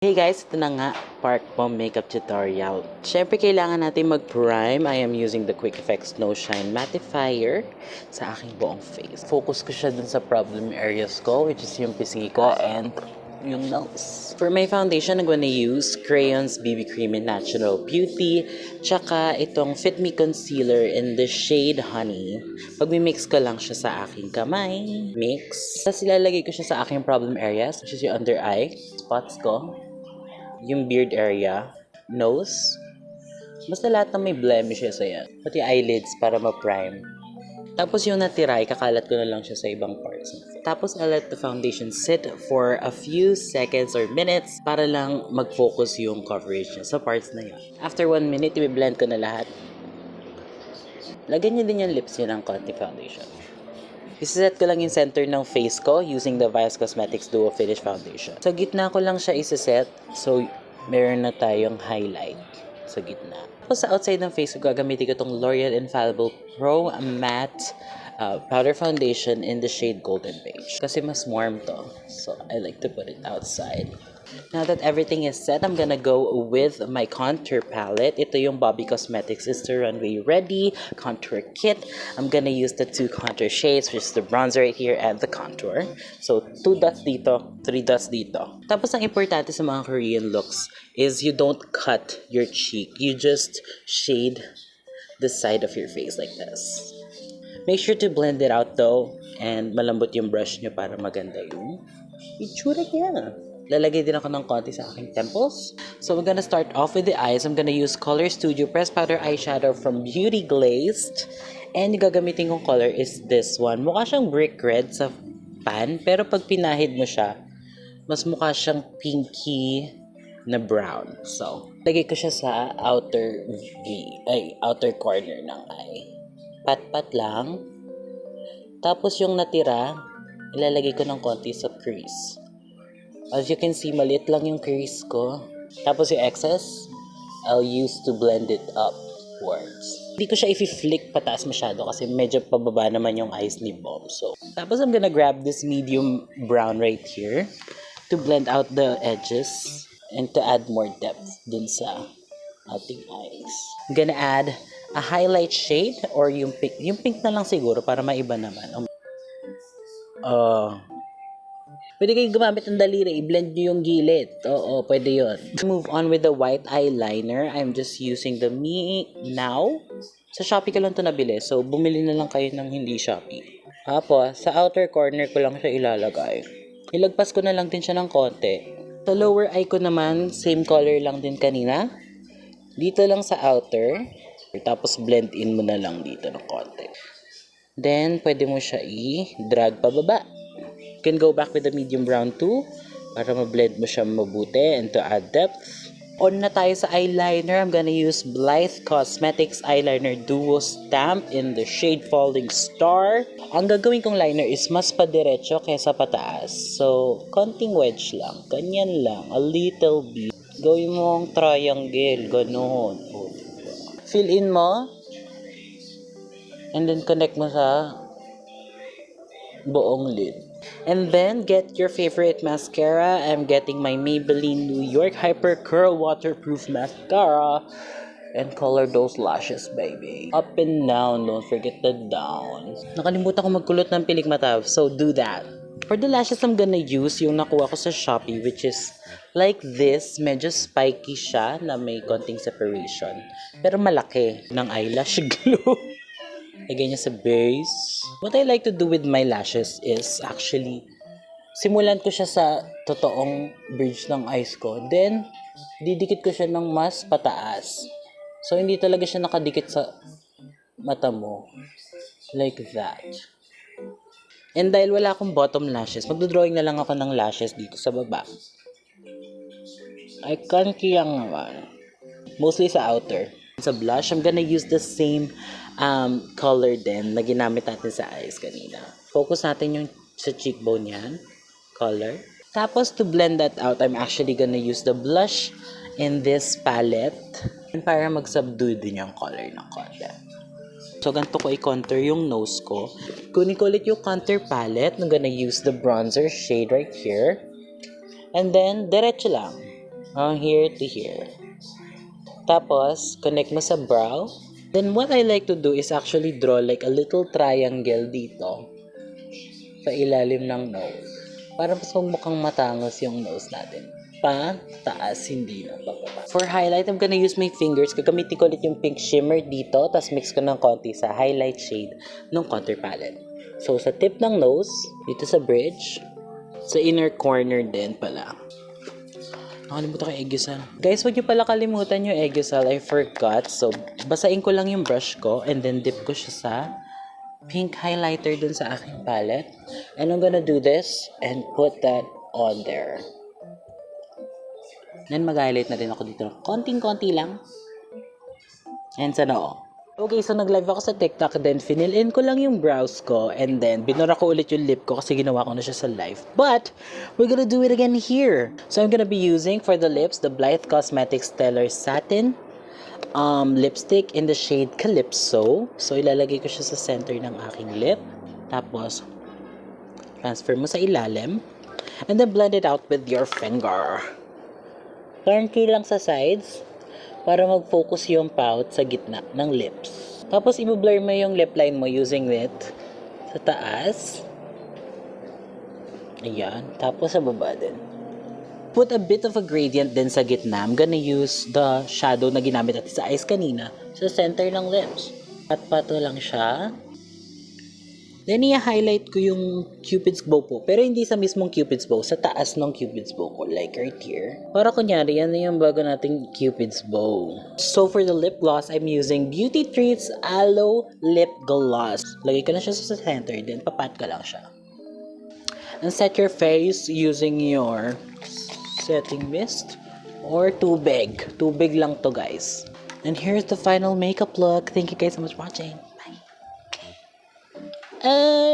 Hey guys, ito na nga, Bom Makeup tutorial. Siyempre, kailangan natin mag-prime. I am using the Quick Effects No Shine Mattifier sa aking buong face. Focus ko siya dun sa problem areas ko, which is yung pisngi ko and yung nose. For my foundation, I'm gonna use Crayons BB Cream in Natural Beauty, tsaka itong Fit Me Concealer in the shade Honey. Pag-mix ko lang siya sa aking kamay. Mix. Tapos ilalagay ko siya sa aking problem areas, which is yung under eye, spots ko, yung beard area, nose, basta lahat na may blemishes yan. Pati eyelids para ma-prime. Tapos yung natira, kakalat ko na lang siya sa ibang parts. Tapos I'll let the foundation sit for a few seconds or minutes para lang mag-focus yung coverage niya sa parts na yan. After 1 minute, i-blend ko na lahat. Lagyan niyo din yung lips niya ng konti foundation. Isiset ko lang yung center ng face ko using the Vice Cosmetics Duo Finish Foundation. Sa gitna ko lang siya isiset, so meron na tayong highlight sa gitna. Tapos sa outside ng face ko, gagamitin ko itong L'Oreal Infallible Pro Matte Powder Foundation in the shade Golden Beige. Kasi mas warm to, so I like to put it outside. Now that everything is set, I'm gonna go with my contour palette. Ito yung Bobbie Cosmetics Insta-Runway Ready Contour Kit. I'm gonna use the 2 contour shades, which is the bronzer right here and the contour. So, 2 dots dito, 3 dots dito. Tapos, ang importante sa mga Korean looks is you don't cut your cheek. You just shade the side of your face like this. Make sure to blend it out though, and malambot yung brush nyo para maganda yung itsura niya. Lalagay din ako ng konti sa aking temples. So we're gonna start off with the eyes. I'm gonna use Color Studio Pressed Powder Eyeshadow from Beauty Glazed. And yung gagamitin kong color is this one. Mukha siyang brick red sa pan, pero pag pinahid mo siya, mas mukha siyang pinky na brown. So, lagay ko siya sa outer corner ng eye. Pat-pat lang. Tapos yung natira, ilalagay ko ng konti sa crease. As you can see, maliit lang yung crease ko. Tapos yung excess, I'll use to blend it upwards. Hindi ko siya i-flick pataas masyado kasi medyo pababa naman yung eyes ni Bom. So, tapos I'm gonna grab this medium brown right here to blend out the edges and to add more depth dun sa ating eyes. I'm gonna add a highlight shade or yung pink. Yung pink na lang siguro para maiba naman. Pwede kayo gumamit ng daliri, i-blend nyo yung gilid. Oo, pwede yun. Move on with the white eyeliner. I'm just using the Me Now. Sa Shopee ko lang ito nabili, so bumili na lang kayo ng hindi Shopee. Tapos, sa outer corner ko lang siya ilalagay. Ilagpas ko na lang din siya ng konti. Sa lower eye ko naman, same color lang din kanina. Dito lang sa outer. Tapos blend in mo na lang dito ng konti. Then, pwede mo siya i-drag pababa. You can go back with the medium brown too para ma-blend mo siya mabuti and to add depth. On na tayo sa eyeliner. I'm gonna use Blythe Cosmetics Eyeliner Duo Stamp in the shade Falling Star. Ang gagawin kong liner is mas padiretso kaysa pataas. So, konting wedge lang. Ganyan lang. A little bit. Gawin mo ang triangle. Ganon. Fill in mo. And then connect mo sa buong lid. And then, get your favorite mascara. I'm getting my Maybelline New York Hypercurl Waterproof Mascara. And color those lashes, baby. Up and down. Don't forget the down. Nakalimutan ko magkulot ng pilik mata, so do that. For the lashes, I'm gonna use yung nakuha ko sa Shopee, which is like this. Medyo spiky siya na may konting separation. Pero malaki ng eyelash glue. Lagay niya sa base. What I like to do with my lashes is actually, simulan ko siya sa totoong bridge ng eyes ko. Then, didikit ko siya ng mas pataas. So, hindi talaga siya nakadikit sa mata mo. Like that. And dahil wala akong bottom lashes, magdodrawing na lang ako ng lashes dito sa baba. I can't kiyang naman. Mostly sa outer. Sa blush, I'm gonna use the same color din na ginamit natin sa eyes kanina. Focus natin yung sa cheekbone yan. Color. Tapos, to blend that out, I'm actually gonna use the blush in this palette. And para mag-subdue din yung color ng konti. So, ganito ko i-contour yung nose ko. Kunin ko ulit yung contour palette. I'm gonna use the bronzer shade right here. And then, diretso lang. Here to here. Tapos, connect mo sa brow. Then, what I like to do is actually draw like a little triangle dito sa ilalim ng nose. Para mas mukhang matangos yung nose natin. Taas, hindi na pababa. For highlight, I'm gonna use my fingers. Gagamitin ko ulit yung pink shimmer dito. Tapos mix ko ng konti sa highlight shade ng contour palette. So, sa tip ng nose, dito sa bridge, sa inner corner din pala. Nakalimutan ko yung Eggusal. Guys, huwag niyo pala kalimutan yung Eggusal. I forgot. So, basain ko lang yung brush ko and then dip ko siya sa pink highlighter dun sa aking palette. And I'm gonna do this and put that on there. Then, mag-highlight na rin ako dito. Konting-konti lang. And sa noo. Okay, so nag-live ako sa TikTok, then fill in ko lang yung brows ko, and then binura ko ulit yung lip ko kasi ginawa ko na siya sa live. But, we're gonna do it again here. So, I'm gonna be using for the lips, the Blythe Cosmetics Stellar Satin lipstick in the shade Calypso. So, ilalagay ko siya sa center ng aking lip. Tapos, transfer mo sa ilalim. And then, blend it out with your finger. Turn key lang sa sides para mag-focus yung pout sa gitna ng lips. Tapos, i-blur mo yung lip line mo using it sa taas. Ayan. Tapos, sa baba din. Put a bit of a gradient din sa gitna. I'm gonna use the shadow na ginamit natin sa eyes kanina sa center ng lips. Pat-pato lang siya. Then, i-highlight ko yung Cupid's bow po. Pero hindi sa mismong Cupid's bow. Sa taas ng Cupid's bow ko. Like right here. Para kunyari, yan na yung bago nating Cupid's bow. So, for the lip gloss, I'm using Beauty Treats Aloe Lip Gloss. Lagay ko na siya sa center. Then, papat ka lang siya. And set your face using your setting mist or tubig. Tubig lang to, guys. And here's the final makeup look. Thank you guys so much for watching. Bye.